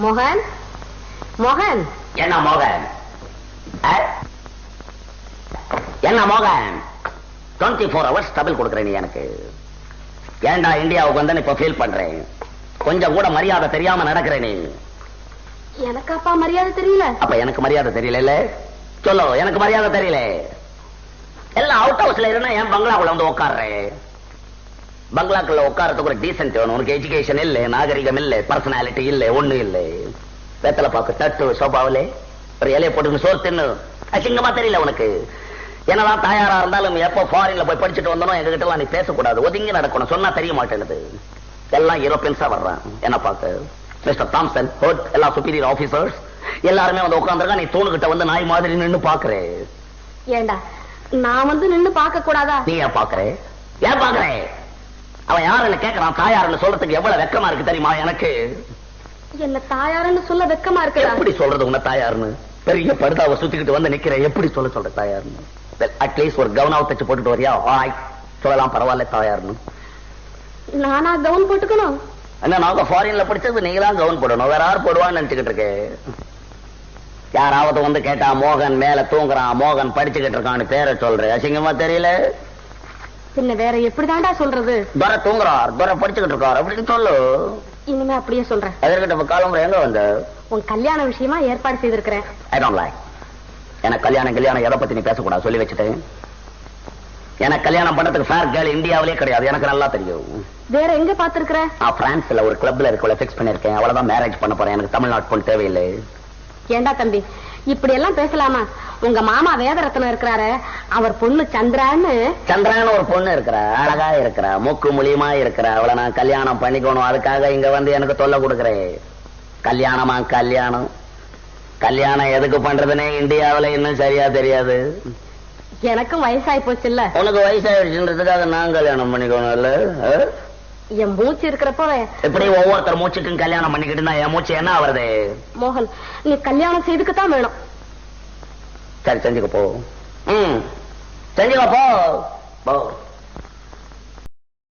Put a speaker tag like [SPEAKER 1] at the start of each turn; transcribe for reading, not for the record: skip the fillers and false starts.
[SPEAKER 1] மோகன், மோகன்.
[SPEAKER 2] என்ன மோகன்? என்ன மோகன்? 24 hours டபுள் கொடுக்குறேன் நீ எனக்கு. ஏண்டா இந்தியாவுக்கு வந்து இப்ப ஃபீல் பண்றேன். கொஞ்சம் கூட மரியாதை தெரியாம நடக்கிறேன் நீ.
[SPEAKER 1] எனக்கு அப்பா மரியாதை தெரியல.
[SPEAKER 2] அப்ப எனக்கு மரியாதை தெரியல. சொல்லு, எனக்கு மரியாதை தெரியல. எல்லாம் அவுட் ஹவுஸ்ல இருந்தா என் பங்களாக்குள்ள வந்து உட்கார்றேன். பங்களாக்குள்ள உட்காரத்துக்கு ஒரு டீசென்ட் வேணும். உனக்கு எஜுகேஷன் இல்ல, நாகரிகம் இல்ல, பர்சனாலிட்டி இல்ல, ஒண்ணு இல்ல. வெத்தலை பாக்கு தட்டு சோபாவிலே ஒரு இலையை போட்டு சோறு தின்னு அசிங்கமா தெரியல உனக்கு. என்னதான் தாயாரா இருந்தாலும் எப்போ ஃபாரின்ல போய் படிச்சுட்டு வந்தோம் எங்க கிட்ட நீ பேசக்கூடாது, ஒதுங்கி நடக்கணும். சொன்னா தெரிய மாட்டேங்குது. எல்லாம் யூரோப்பியன்ஸா வர்றான். என்ன பார்க்க மிஸ்டர் தாம்சன், ஹோட், எல்லா சுப்பீரியர் ஆபீசர்ஸ் எல்லாருமே வந்து உட்காந்துருக்கா. நீ தூணுகிட்ட வந்து நாய் மாதிரி நின்னு பாக்குறே.
[SPEAKER 1] ஏண்டா நான் வந்து நின்னு பார்க்க கூடாதா?
[SPEAKER 2] நீ ஏன் பாக்குறே? ஏன் பாக்குறே? அவன் யாருன்னு கேட்கறான். தாயாருன்னு சொல்றதுக்கு எவ்வளவு வெக்கமா இருக்கு தெரியுமா எனக்கு?
[SPEAKER 1] என்ன தாயாருன்னு சொல்ல வெக்கமா இருக்கு.
[SPEAKER 2] எப்படி சொல்றது உன்ன தாயாருன்னு? பெரிய படுதாவை சுத்திக்கிட்டு வந்து நிக்கிறேன். எப்படி சொல்ற தாயாருன்னு? அட்லீஸ்ட் ஒரு கவுனாவை தச்சு போட்டுட்டு வரியா? சொல்லலாம், பரவாயில்ல தாயாருன்னு.
[SPEAKER 1] நானா கவுன் போட்டுக்கணும்?
[SPEAKER 2] என்ன, நாங்க ஃபாரின்ல படிச்சது நீங்களாம் கவுன் போடணும், வேற யாரும் போடுவான்னு நினைச்சுக்கிட்டு இருக்கு. யாராவது வந்து கேட்டா மோகன் மேல தூங்குறான், மோகன் படிச்சுக்கிட்டு இருக்கான்னு பேரை சொல்ற. அசிங்கமா தெரியல?
[SPEAKER 1] பின்ன வேற எப்படிதான்டா சொல்றது?
[SPEAKER 2] துரை தூங்குறார், துரை படிச்சுக்கிட்டு இருக்கார் அப்படின்னு சொல்லு.
[SPEAKER 1] இனிமே அப்படியே சொல்றேன்.
[SPEAKER 2] எதிர்கிட்ட காலம்புற எங்க வந்து
[SPEAKER 1] உன் கல்யாண விஷயமா ஏற்பாடு செய்திருக்கிறேன்.
[SPEAKER 2] I don't like. எனக்கு கல்யாணம் எதை பத்தி நீ பேசக்கூடாது சொல்லி வச்சுட்டேன். எனக்கு கல்யாணம் பண்றதுக்கு ஃபேர் கேர்ள் இந்தியாவிலே கிடையாது, எனக்கு நல்லா தெரியும்.
[SPEAKER 1] வேற எங்க பாத்துருக்கிற?
[SPEAKER 2] நான் பிரான்ஸ்ல ஒரு கிளப்ல இருக்கவளை ஃபிக்ஸ் பண்ணிருக்கேன். அவ்வளவுதான் மேரேஜ் பண்ண போறேன். எனக்கு தமிழ்நாட்டு பொண்ணு தேவையில்லை.
[SPEAKER 1] ஏண்டா தம்பி இப்படி எல்லாம் பேசலாமா? உங்க மாமா வேதரத்னம் இருக்கிறாரு, அவர் பொண்ணு சந்திரான்னு
[SPEAKER 2] ஒரு பொண்ணு இருக்கிறா, அழகா இருக்கிறா, மூக்கு மூலியமா இருக்கிறா. அவளை நான் கல்யாணம் பண்ணிக்கணும். அதுக்காக இங்க வந்து எனக்கு தொல்லை கொடுக்குறேன். கல்யாணமா கல்யாணம்? கல்யாணம் எதுக்கு பண்றதுன்னே இந்தியாவில இன்னும் சரியா தெரியாது.
[SPEAKER 1] எனக்கும் வயசாகி போச்சு இல்ல?
[SPEAKER 2] உனக்கு வயசாயிடுச்சுன்றதுக்காக நான் கல்யாணம் பண்ணிக்கணும் இல்ல?
[SPEAKER 1] என் மூச்சு இருக்கிறப்ப
[SPEAKER 2] எப்படி ஒவ்வொருத்தர் மூச்சுக்கும் கல்யாணம் பண்ணிக்கிட்டு இருந்தா என் மூச்சு என்ன ஆவறது?
[SPEAKER 1] மோகன், நீ கல்யாணம் செய்துக்குத்தான் வேணும்.
[SPEAKER 2] சரி, செஞ்சுக்க போ. செஞ்சுக்க போ.